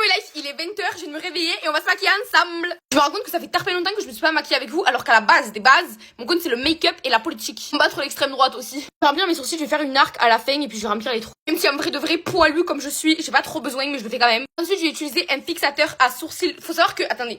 Life, il est 20h, je viens de me réveiller et on va se maquiller ensemble. Je me rends compte que ça fait tarpé longtemps que je me suis pas maquillée avec vous, alors qu'à la base des bases, mon compte c'est le make-up et la politique. Combattre l'extrême droite aussi. Je vais remplir mes sourcils, je vais faire une arc à la fin et puis je vais remplir les trous. Même si en vrai de vrai poilu comme je suis, j'ai pas trop besoin mais je le fais quand même. Ensuite je vais utiliser un fixateur à sourcils. Faut savoir que, attendez,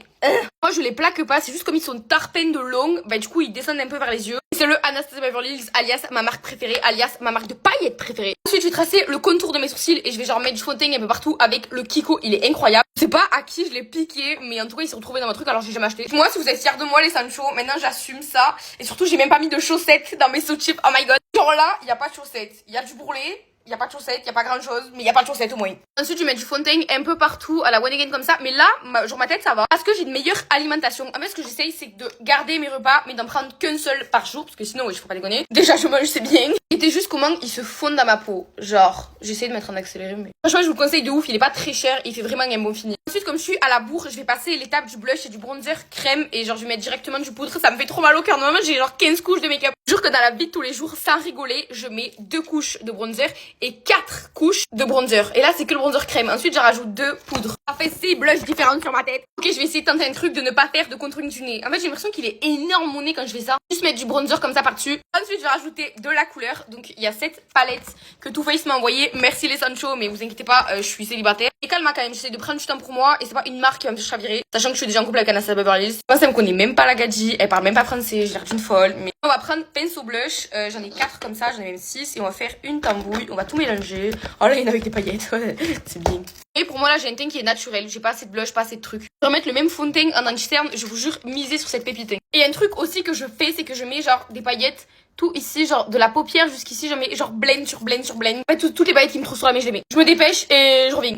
moi je les plaque pas, c'est juste comme ils sont tarpins de long, bah du coup ils descendent un peu vers les yeux. C'est le Anastasia Beverly Hills, alias ma marque préférée, alias ma marque de paillettes préférée. Ensuite je vais tracer le contour de mes sourcils et je vais genre mettre du fond de teint un peu partout avec le Kiko, il est incroyable. Je sais pas à qui je l'ai piqué, mais en tout cas il s'est retrouvé dans mon truc alors j'ai jamais acheté. Moi si vous êtes fiers de moi les Sancho, maintenant j'assume ça. Et surtout j'ai même pas mis de chaussettes dans mes sous-chips, oh my god. Genre là, il y a pas de chaussettes, il y a du bourrelet. Y a pas de chaussettes, y a pas grand chose, mais y a pas de chaussettes au moins. Ensuite, je vais mettre du fond de teint un peu partout à la one again comme ça. Mais là, genre ma tête ça va. Parce que j'ai une meilleure alimentation. En fait, ce que j'essaye, c'est de garder mes repas, mais d'en prendre qu'un seul par jour. Parce que sinon, oui, je faut pas déconner. Déjà, je mange, c'est bien. C'était juste comment ils se fondent dans ma peau. Genre, j'essaie de mettre en accéléré, mais franchement, je vous le conseille de ouf. Il est pas très cher, il fait vraiment un bon fini. Ensuite, comme je suis à la bourre, je vais passer l'étape du blush et du bronzer crème. Et genre, je vais mettre directement du poudre. Ça me fait trop mal au cœur. Normalement, j'ai genre 15 couches de make-up. Je jure que dans la vie de tous les jours, sans rigoler, je mets 2 couches de bronzer et 4 couches de bronzer. Et là, c'est que le bronzer crème. Ensuite, je rajoute 2 poudres. Ça fait 6 blushs différentes sur ma tête. Ok, je vais essayer de tenter un truc de ne pas faire de contouring du nez. En fait, j'ai l'impression qu'il est énorme mon nez quand je fais ça. Juste mettre du bronzer comme ça par-dessus. Ensuite, je vais rajouter de la couleur. Donc, il y a cette palette que Too Faced m'a envoyée. Merci les Sancho, mais vous inquiétez pas, je suis célibataire. Et calme quand même, j'essaie de prendre du temps pour moi. Et c'est pas une marque qui va me faire chavirer. Sachant que je suis déjà en couple avec Anastasia Beverly Hills. Moi, ça me connaît même pas la gadji. Elle parle même pas français. J'ai l'air d'une folle. Mais on va prendre pinceau blush. J'en ai 4 comme ça. J'en ai même 6. Et on va faire une tambouille. On va tout mélanger. Oh là, il y en a avec des paillettes. C'est bien. Et pour moi, là, j'ai un teint qui est naturel. J'ai pas assez de blush, pas assez de trucs. Je vais remettre le même fond de teint en anti-cerne. Je vous jure, misez sur cette pépite. Et un truc aussi que je fais, c'est que je mets genre des paillettes tout ici, genre de la paupière jusqu'ici. Je mets genre blend sur blend sur blend. En fait, toutes les paillettes qui me trouvent sur la main, je les mets. Je me dépêche et je reviens.